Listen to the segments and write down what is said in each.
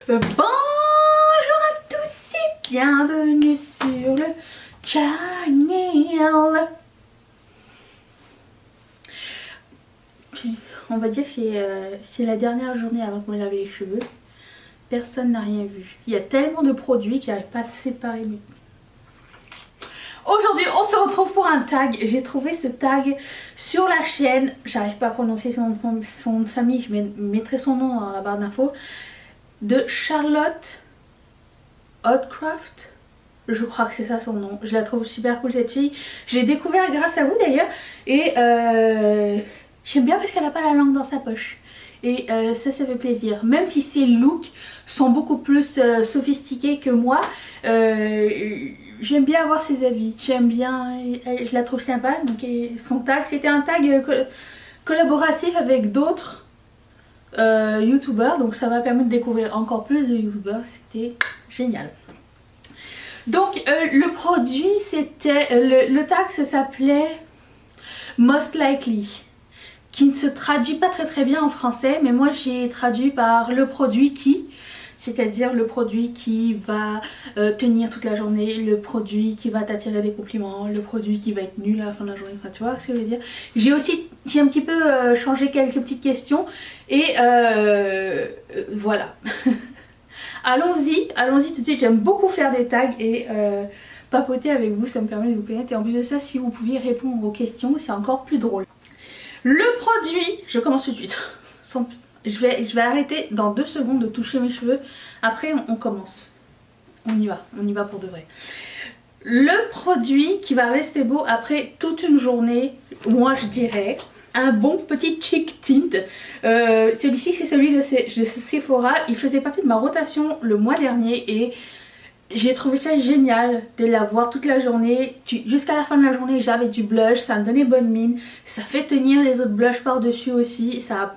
Bonjour à tous et bienvenue sur le channel. On va dire que c'est la dernière journée avant de me laver les cheveux. Personne n'a rien vu. Il y a tellement de produits qu'il n'arrive pas à se séparer. Aujourd'hui, on se retrouve pour un tag. J'ai trouvé ce tag sur la chaîne. J'arrive pas à prononcer son nom de famille. Je mettrai son nom dans la barre d'infos. De Charlotte Oddcraft. Je crois que c'est ça son nom. Je la trouve super cool cette fille. Je l'ai découvert grâce à vous d'ailleurs. Et j'aime bien parce qu'elle n'a pas la langue dans sa poche. Et ça fait plaisir. Même si ses looks sont beaucoup plus sophistiqués que moi. J'aime bien avoir ses avis. J'aime bien. Je la trouve sympa. Donc son tag, c'était un tag collaboratif avec d'autres youtubeurs. Donc ça m'a permis de découvrir encore plus de youtubeurs. C'était génial. Donc le produit, c'était le tag, ça s'appelait Most Likely, qui ne se traduit pas très bien en français, mais moi j'ai traduit par le produit qui, c'est-à-dire le produit qui va tenir toute la journée, le produit qui va t'attirer des compliments, le produit qui va être nul à la fin de la journée, enfin tu vois ce que je veux dire. J'ai un petit peu changé quelques petites questions et voilà. Allons-y tout de suite. J'aime beaucoup faire des tags et papoter avec vous, ça me permet de vous connaître. Et en plus de ça, si vous pouviez répondre aux questions, c'est encore plus drôle. Le produit, je commence tout de suite. Je vais arrêter dans 2 secondes de toucher mes cheveux. Après, on commence. On y va pour de vrai. Le produit qui va rester beau après toute une journée, moi je dirais un bon petit cheek tint. Celui-ci c'est celui de Sephora. Il faisait partie de ma rotation le mois dernier et j'ai trouvé ça génial de l'avoir toute la journée. Jusqu'à la fin de la journée j'avais du blush, ça me donnait bonne mine. Ça fait tenir les autres blushs par dessus aussi. Ça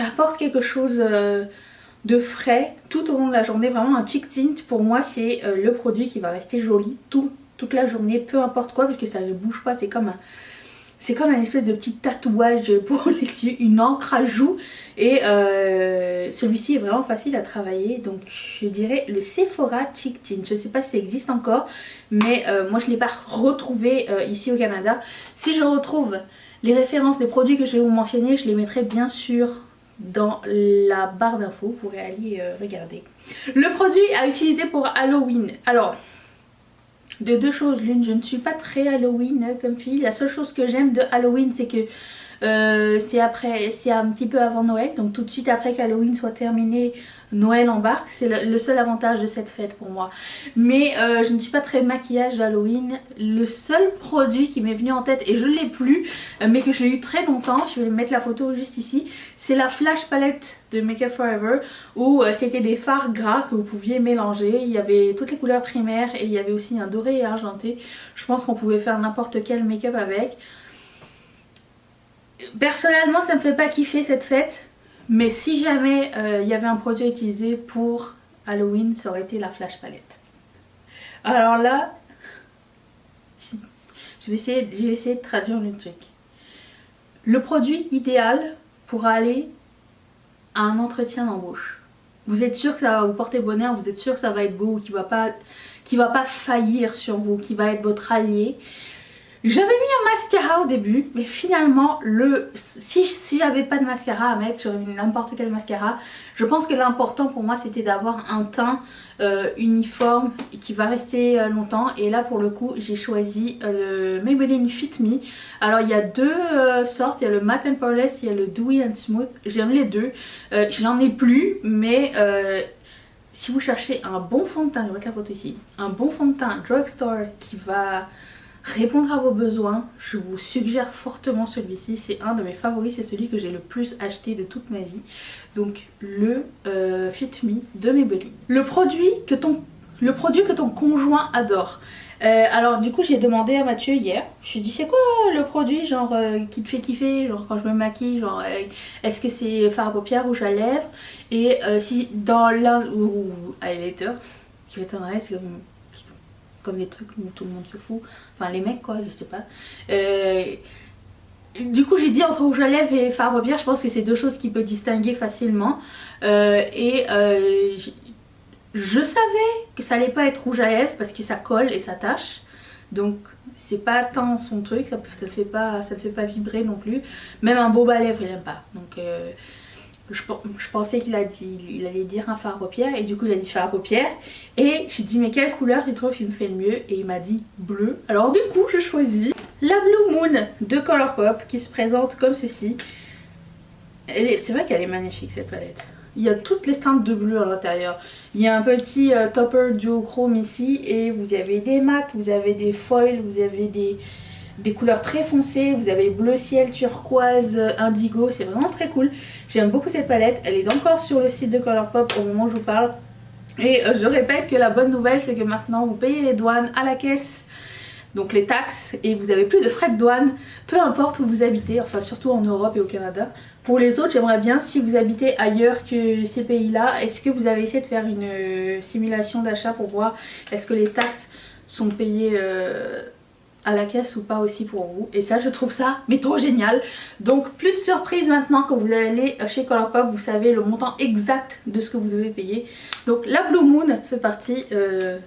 apporte quelque chose de frais tout au long de la journée. Vraiment un cheek tint pour moi c'est le produit qui va rester joli toute la journée, peu importe quoi, parce que ça ne bouge pas. C'est comme un espèce de petit tatouage pour les yeux, une encre à joues. Et celui-ci est vraiment facile à travailler. Donc je dirais le Sephora Cheek Tint. Je ne sais pas si ça existe encore, mais moi je ne l'ai pas retrouvé ici au Canada. Si je retrouve les références des produits que je vais vous mentionner, je les mettrai bien sûr dans la barre d'infos. Vous pourrez aller regarder. Le produit à utiliser pour Halloween. Alors, de 2 choses l'une, je ne suis pas très Halloween comme fille. La seule chose que j'aime de Halloween, c'est que c'est un petit peu avant Noël, donc tout de suite après qu'Halloween soit terminé, Noël embarque. C'est le seul avantage de cette fête pour moi. Mais je ne suis pas très maquillage d'Halloween. Le seul produit qui m'est venu en tête, et je ne l'ai plus, mais que je l'ai eu très longtemps, je vais mettre la photo juste ici, c'est la Flash Palette de Make Up For Ever, où c'était des fards gras que vous pouviez mélanger. Il y avait toutes les couleurs primaires et il y avait aussi un doré et argenté. Je pense qu'on pouvait faire n'importe quel make-up avec. Personnellement ça me fait pas kiffer cette fête, mais si jamais il y avait un produit à utiliser pour Halloween, ça aurait été la Flash Palette. Alors là, je vais essayer de traduire le truc. Le produit idéal pour aller à un entretien d'embauche. Vous êtes sûr que ça va vous porter bonheur, vous êtes sûr que ça va être beau, qu'il va pas faillir sur vous, qu'il va être votre allié. J'avais mis un mascara au début, mais finalement, si j'avais pas de mascara à mettre, j'aurais mis n'importe quel mascara. Je pense que l'important pour moi, c'était d'avoir un teint uniforme et qui va rester longtemps. Et là, pour le coup, j'ai choisi le Maybelline Fit Me. Alors, il y a 2 sortes. Il y a le Matte and Poreless, il y a le Dewy and Smooth. J'aime les 2. J'en ai plus, mais si vous cherchez un bon fond de teint, je vais mettre la photo ici, un bon fond de teint drugstore qui va répondre à vos besoins, je vous suggère fortement celui-ci. C'est un de mes favoris, c'est celui que j'ai le plus acheté de toute ma vie. Donc le Fit Me de Maybelline. Le produit que ton conjoint adore. Alors du coup j'ai demandé à Mathieu hier, je lui ai dit c'est quoi le produit genre qui te fait kiffer, genre quand je me maquille, genre est-ce que c'est fard à paupières, rouge à lèvres, et si dans l'un ou highlighter, ce qui m'étonnerait c'est comme des trucs où tout le monde se fout, enfin les mecs quoi, je sais pas. Du coup j'ai dit entre rouge à lèvres et fard à paupières, je pense que c'est 2 choses qui peuvent distinguer facilement. Je savais que ça allait pas être rouge à lèvres parce que ça colle et ça tâche. Donc c'est pas tant son truc, ça le fait pas vibrer non plus. Même un baume à lèvres il aime pas. Donc je pensais il allait dire un fard à paupières et du coup il a dit fard à paupières. Et j'ai dit mais quelle couleur il trouve qu'il me fait le mieux et il m'a dit bleu. Alors du coup je choisis la Blue Moon de Colourpop qui se présente comme ceci. C'est vrai qu'elle est magnifique cette palette. Il y a toutes les teintes de bleu à l'intérieur. Il y a un petit topper duochrome ici et vous avez des mats, vous avez des foils, vous avez des couleurs très foncées, vous avez bleu ciel, turquoise, indigo, c'est vraiment très cool. J'aime beaucoup cette palette, elle est encore sur le site de Colourpop au moment où je vous parle. Et je répète que la bonne nouvelle c'est que maintenant vous payez les douanes à la caisse. Donc les taxes et vous avez plus de frais de douane, peu importe où vous habitez, enfin surtout en Europe et au Canada. Pour les autres, j'aimerais bien, si vous habitez ailleurs que ces pays-là, est-ce que vous avez essayé de faire une simulation d'achat pour voir est-ce que les taxes sont payées à la caisse ou pas aussi pour vous. Et ça, je trouve ça mais trop génial. Donc plus de surprise maintenant quand vous allez chez Colourpop, vous savez le montant exact de ce que vous devez payer. Donc la Blue Moon fait partie de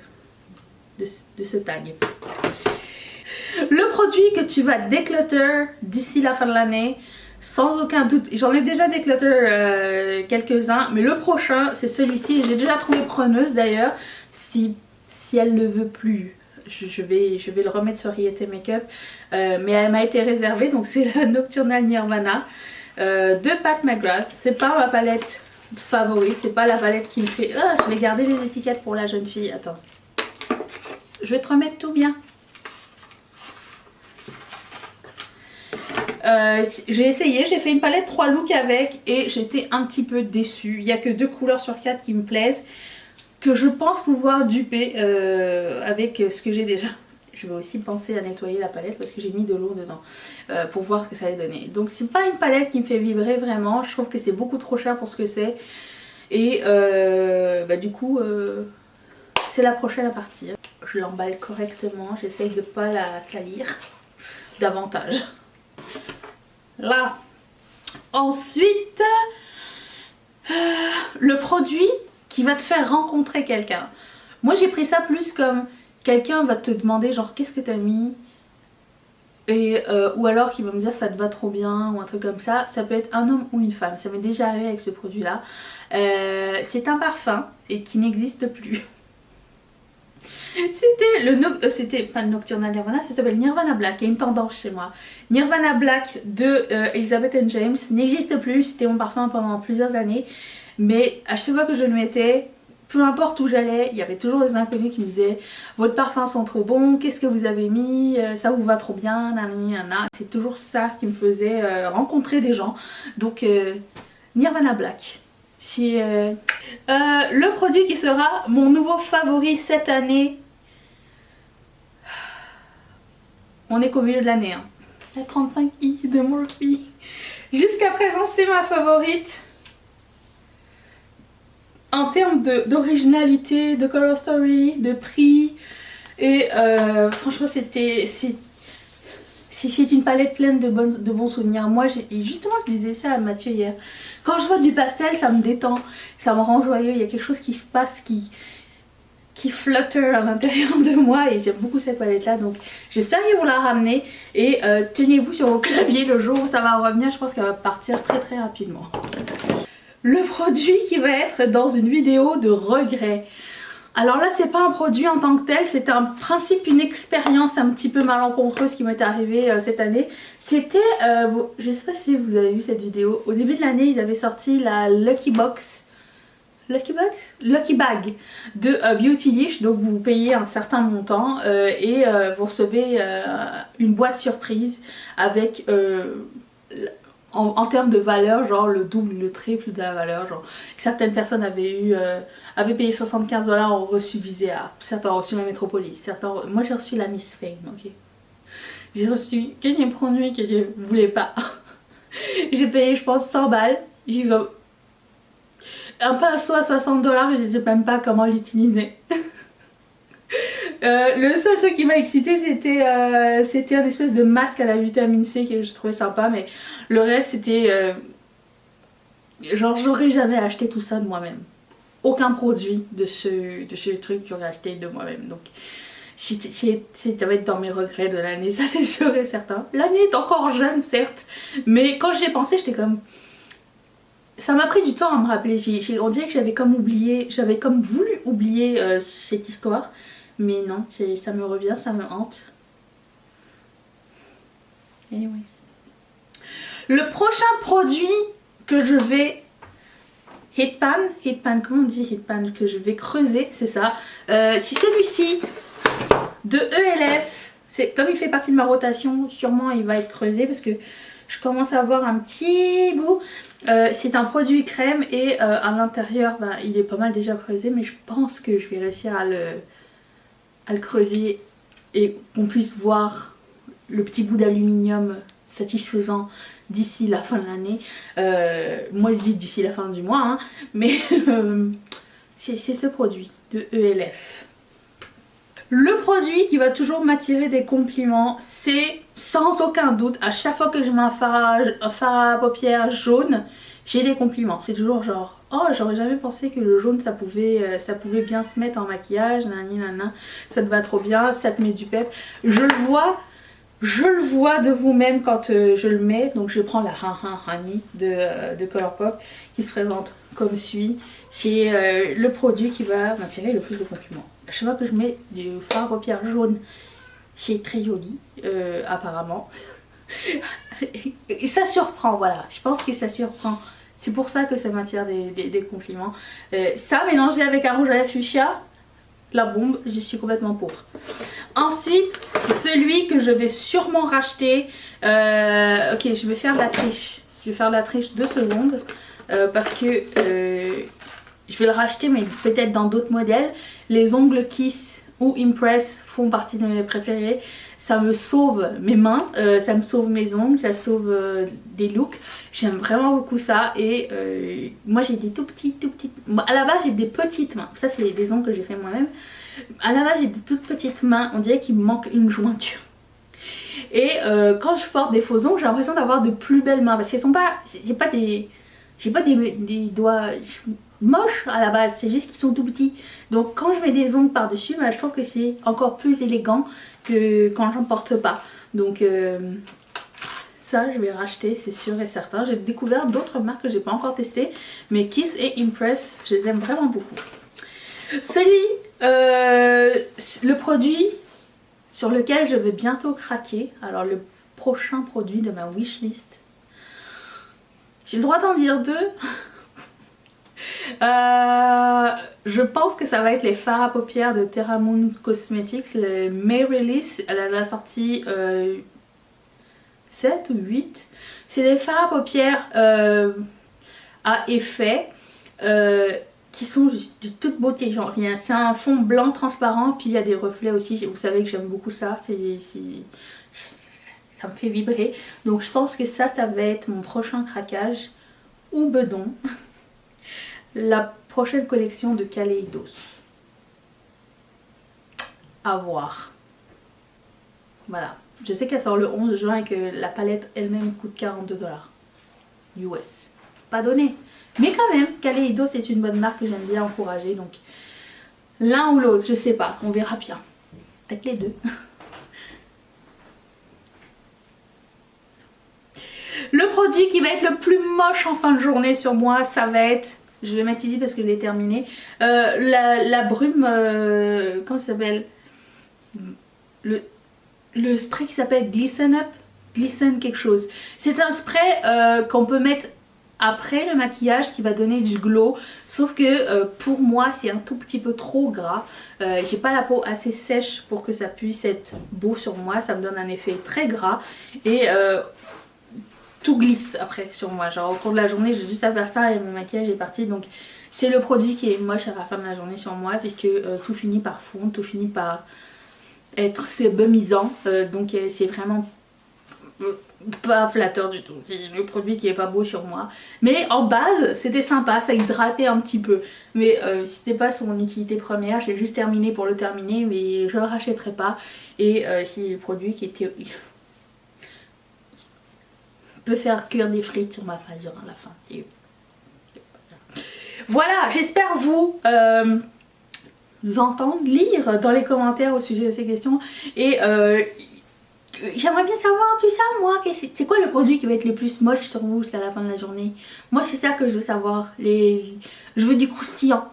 ce tag. Le produit que tu vas déclutter d'ici la fin de l'année, sans aucun doute, j'en ai déjà déclutter quelques-uns, mais le prochain c'est celui-ci. J'ai déjà trouvé preneuse d'ailleurs, si elle ne veut plus. Je vais le remettre sur Riette Makeup, mais elle m'a été réservée, donc c'est la Nocturnal Nirvana de Pat McGrath. C'est pas ma palette favorite, c'est pas la palette qui me fait... je vais garder les étiquettes pour la jeune fille, attends. Je vais te remettre tout bien. J'ai essayé, j'ai fait une palette 3 looks avec et j'étais un petit peu déçue. Il n'y a que 2 couleurs sur 4 qui me plaisent, que je pense pouvoir duper avec ce que j'ai déjà. Je vais aussi penser à nettoyer la palette parce que j'ai mis de l'eau dedans pour voir ce que ça allait donner. Donc c'est pas une palette qui me fait vibrer vraiment, je trouve que c'est beaucoup trop cher pour ce que c'est. Et du coup c'est la prochaine à partir. Je l'emballe correctement, j'essaye de ne pas la salir davantage. Là, ensuite, le produit qui va te faire rencontrer quelqu'un. Moi j'ai pris ça plus comme quelqu'un va te demander genre qu'est-ce que t'as mis et, ou alors qui va me dire ça te va trop bien ou un truc comme ça. Ça peut être un homme ou une femme, ça m'est déjà arrivé avec ce produit là. C'est un parfum et qui n'existe plus. C'était pas le Nocturnal Nirvana, ça s'appelle Nirvana Black, il y a une tendance chez moi. Nirvana Black de Elizabeth & James n'existe plus, c'était mon parfum pendant plusieurs années. Mais à chaque fois que je le mettais, peu importe où j'allais, il y avait toujours des inconnus qui me disaient votre parfum sent trop bon, qu'est-ce que vous avez mis, ça vous va trop bien, nanana. C'est toujours ça qui me faisait rencontrer des gens. Donc Nirvana Black. Le produit qui sera mon nouveau favori cette année. On est qu'au milieu de l'année. Hein. La 35i de Morphe. Jusqu'à présent c'est ma favorite. En termes d'originalité, de color story, de prix. Et franchement c'est une palette pleine de bons souvenirs. Moi justement je disais ça à Mathieu hier. Quand je vois du pastel ça me détend, ça me rend joyeux. Il y a quelque chose qui se passe qui flutter à l'intérieur de moi et j'aime beaucoup cette palette là. Donc j'espère qu'ils vont la ramener. Et tenez-vous sur vos claviers le jour où ça va revenir. Je pense qu'elle va partir très très rapidement. Le produit qui va être dans une vidéo de regret. Alors là c'est pas un produit en tant que tel, c'est un principe, une expérience un petit peu malencontreuse qui m'est arrivée cette année. C'était, je sais pas si vous avez vu cette vidéo, au début de l'année ils avaient sorti la Lucky Bag de Beautylish. Donc vous payez un certain montant et vous recevez une boîte surprise avec... En termes de valeur, genre le double, le triple de la valeur. Genre certaines personnes avaient payé 75 $, ont reçu Visé Art, certains ont reçu la Metropolis, moi j'ai reçu la Miss Fame, ok. J'ai reçu quelques produits que je voulais pas. J'ai payé je pense 100 balles. J'ai comme un pinceau à 60 $, je sais même pas comment l'utiliser. Le seul truc qui m'a excité c'était un espèce de masque à la vitamine C que je trouvais sympa, mais le reste c'était genre j'aurais jamais acheté tout ça de moi-même. aucun produit de ce truc que j'aurais acheté de moi-même. Donc ça va être dans mes regrets de l'année, ça c'est sûr et certain. L'année est encore jeune certes, mais quand j'y ai pensé j'étais comme... Ça m'a pris du temps à me rappeler, on dirait que j'avais comme oublié, j'avais comme voulu oublier cette histoire. Mais non, ça me revient, ça me hante. Anyways. Le prochain produit que je vais... Hitpan, comment on dit Hitpan, que je vais creuser, c'est ça. C'est celui-ci de ELF. Comme il fait partie de ma rotation, sûrement il va être creusé parce que je commence à avoir un petit bout. C'est un produit crème et à l'intérieur, ben, il est pas mal déjà creusé, mais je pense que je vais réussir à le creuser et qu'on puisse voir le petit bout d'aluminium satisfaisant d'ici la fin de l'année. Moi je dis d'ici la fin du mois, hein, mais c'est ce produit de ELF. Le produit qui va toujours m'attirer des compliments, c'est sans aucun doute, à chaque fois que je mets un fard à paupières jaune, j'ai des compliments. C'est toujours genre, oh j'aurais jamais pensé que le jaune ça pouvait bien se mettre en maquillage, nanana, ça te va trop bien, ça te met du pep. Je le vois de vous-même quand je le mets. Donc je prends la Honey de Colourpop qui se présente comme suit. C'est le produit qui va m'attirer le plus de compliments. À chaque fois que je mets du fard à paupières jaune, c'est très joli apparemment. Et ça surprend, voilà. Je pense que ça surprend. C'est pour ça que ça m'attire des compliments. Ça mélangé avec un rouge à lèvres fuchsia, la bombe, je suis complètement pour. Ensuite, celui que je vais sûrement racheter. Ok, je vais faire de la triche. Je vais faire de la triche 2 secondes. Parce que je vais le racheter, mais peut-être dans d'autres modèles. Les ongles Kiss ou Impress font partie de mes préférés. Ça me sauve mes mains, ça me sauve mes ongles, ça sauve des looks. J'aime vraiment beaucoup ça. Et moi j'ai des tout petites... À la base j'ai des petites mains. Ça c'est des ongles que j'ai fait moi-même. À la base j'ai des toutes petites mains. On dirait qu'il me manque une jointure. Et quand je porte des faux ongles, j'ai l'impression d'avoir de plus belles mains. Parce qu'elles sont pas... J'ai pas des doigts moches à la base, c'est juste qu'ils sont tout petits. Donc quand je mets des ongles par dessus, bah, je trouve que c'est encore plus élégant que quand j'en porte pas. Donc ça je vais racheter, c'est sûr et certain. J'ai découvert d'autres marques que j'ai pas encore testées, mais Kiss et Impress, je les aime vraiment beaucoup. Le produit sur lequel je vais bientôt craquer, alors le prochain produit de ma wishlist, j'ai le droit d'en dire 2. Je pense que ça va être les fards à paupières de Terra Moon Cosmetics, le May Release. Elle en a sorti 7 ou 8. C'est des fards à paupières à effet qui sont juste de toute beauté. C'est un fond blanc transparent, puis il y a des reflets aussi. Vous savez que j'aime beaucoup ça. Ça me fait vibrer. Donc je pense que ça va être mon prochain craquage. Ou bedon. La prochaine collection de Kaleidos. À voir. Voilà. Je sais qu'elle sort le 11 juin et que la palette elle-même coûte 42 $. US. Pas donné. Mais quand même, Kaleidos est une bonne marque que j'aime bien encourager. Donc l'un ou l'autre, je sais pas. On verra bien. Peut-être les deux. Le produit qui va être le plus moche en fin de journée sur moi, ça va être... Je vais mettre ici parce que je l'ai terminé. La brume... comment ça s'appelle? Le spray qui s'appelle Glisten Up. Glisten quelque chose. C'est un spray qu'on peut mettre après le maquillage qui va donner du glow. Sauf que pour moi c'est un tout petit peu trop gras. J'ai pas la peau assez sèche pour que ça puisse être beau sur moi. Ça me donne un effet très gras. Et... tout glisse après sur moi, genre au cours de la journée j'ai juste à faire ça et mon maquillage est parti. Donc c'est le produit qui est moche à la fin de la journée sur moi, puisque tout finit par fondre, tout finit par être sébumisant. Donc c'est vraiment pas flatteur du tout, c'est le produit qui est pas beau sur moi. Mais en base c'était sympa, ça hydratait un petit peu. Mais c'était pas son utilité première, j'ai juste terminé pour le terminer, mais je le rachèterai pas. Et c'est le produit qui était... peut faire cuire des frites sur ma face à la fin. Voilà, j'espère vous entendre, lire dans les commentaires au sujet de ces questions. Et j'aimerais bien savoir tout ça, moi. C'est quoi le produit qui va être le plus moche sur vous jusqu'à la fin de la journée? Moi, c'est ça que je veux savoir. Je veux du croustillant.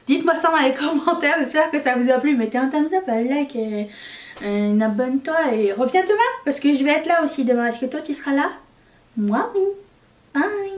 Dites-moi ça dans les commentaires. J'espère que ça vous a plu. Mettez un thumbs up, un like, et abonne-toi et reviens demain. Parce que je vais être là aussi demain. Est-ce que toi, tu seras là? Moi, oui. Bye.